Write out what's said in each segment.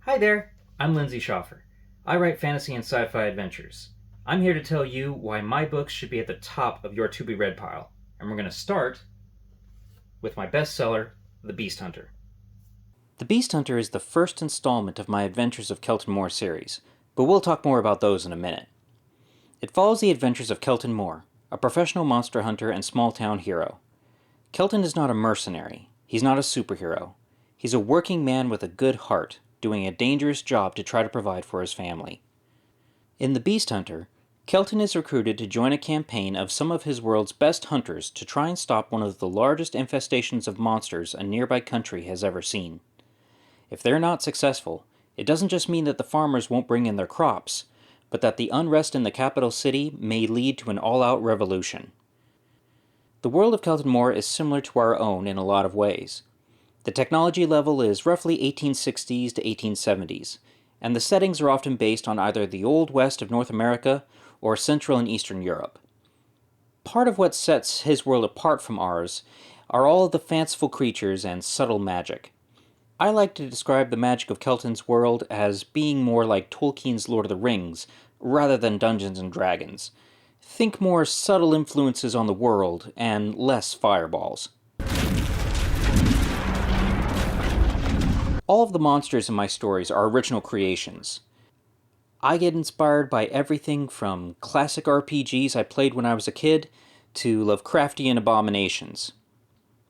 Hi there, I'm Lindsay Schopfer. I write fantasy and sci-fi adventures. I'm here to tell you why my books should be at the top of your to-be-read pile. And we're going to start with my bestseller, The Beast Hunter. The Beast Hunter is the first installment of my Adventures of Kelton Moore series, but we'll talk more about those in a minute. It follows the adventures of Kelton Moore, a professional monster hunter and small-town hero. Kelton is not a mercenary. He's not a superhero. He's a working man with a good heart, doing a dangerous job to try to provide for his family. In The Beast Hunter, Kelton is recruited to join a campaign of some of his world's best hunters to try and stop one of the largest infestations of monsters a nearby country has ever seen. If they're not successful, it doesn't just mean that the farmers won't bring in their crops, but that the unrest in the capital city may lead to an all-out revolution. The world of Kelton Moore is similar to our own in a lot of ways. The technology level is roughly 1860s to 1870s, and the settings are often based on either the Old West of North America or Central and Eastern Europe. Part of what sets his world apart from ours are all of the fanciful creatures and subtle magic. I like to describe the magic of Kelton's world as being more like Tolkien's Lord of the Rings, rather than Dungeons and Dragons. Think more subtle influences on the world, and less fireballs. All of the monsters in my stories are original creations. I get inspired by everything from classic RPGs I played when I was a kid to Lovecraftian abominations.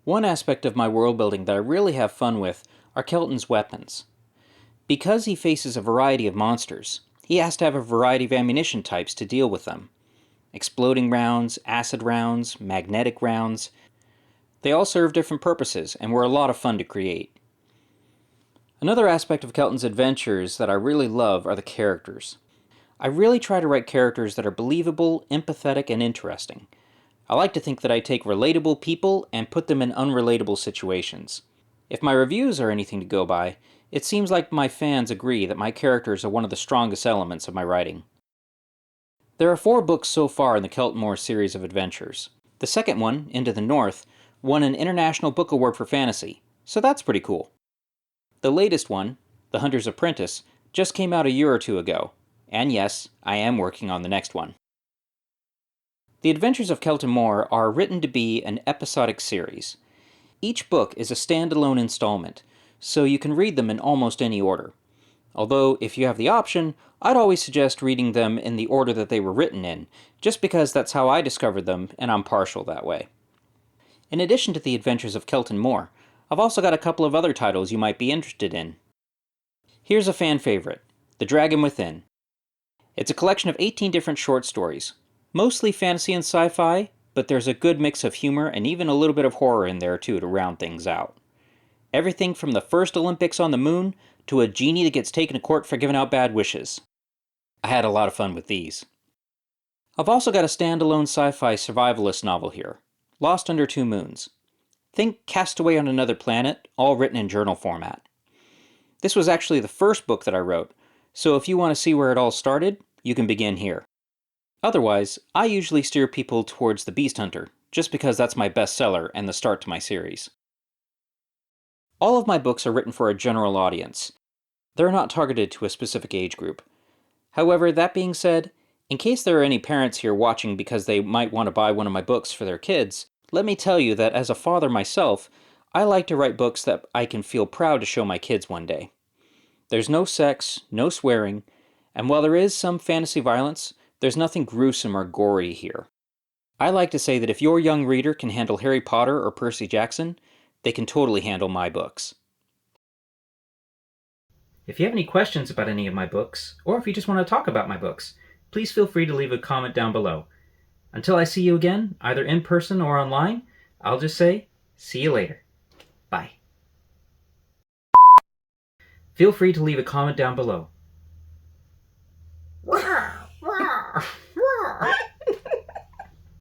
One aspect of my world building that I really have fun with are Kelton's weapons. Because he faces a variety of monsters, he has to have a variety of ammunition types to deal with them. Exploding rounds, acid rounds, magnetic rounds. They all serve different purposes and were a lot of fun to create. Another aspect of Kelton's adventures that I really love are the characters. I really try to write characters that are believable, empathetic, and interesting. I like to think that I take relatable people and put them in unrelatable situations. If my reviews are anything to go by, it seems like my fans agree that my characters are one of the strongest elements of my writing. There are 4 books so far in the Kelton Moore series of adventures. The second one, Into the North, won an International Book Award for Fantasy, so that's pretty cool. The latest one, The Hunter's Apprentice, just came out a year or 2 ago, and yes, I am working on the next one. The Adventures of Kelton Moore are written to be an episodic series. Each book is a standalone installment, so you can read them in almost any order. Although, if you have the option, I'd always suggest reading them in the order that they were written in, just because that's how I discovered them, and I'm partial that way. In addition to The Adventures of Kelton Moore, I've also got a couple of other titles you might be interested in. Here's a fan favorite, The Dragon Within. It's a collection of 18 different short stories, mostly fantasy and sci-fi, but there's a good mix of humor and even a little bit of horror in there too to round things out. Everything from the first Olympics on the moon to a genie that gets taken to court for giving out bad wishes. I had a lot of fun with these. I've also got a standalone sci-fi survivalist novel here, Lost Under Two Moons. Think Castaway on Another Planet, all written in journal format. This was actually the first book that I wrote, so if you want to see where it all started, you can begin here. Otherwise, I usually steer people towards The Beast Hunter, just because that's my bestseller and the start to my series. All of my books are written for a general audience. They're not targeted to a specific age group. However, that being said, in case there are any parents here watching because they might want to buy one of my books for their kids, let me tell you that as a father myself, I like to write books that I can feel proud to show my kids one day. There's no sex, no swearing, and while there is some fantasy violence, there's nothing gruesome or gory here. I like to say that if your young reader can handle Harry Potter or Percy Jackson, they can totally handle my books. If you have any questions about any of my books, or if you just want to talk about my books, please feel free to leave a comment down below. Until I see you again, either in person or online, I'll just say, see you later. Bye. Feel free to leave a comment down below.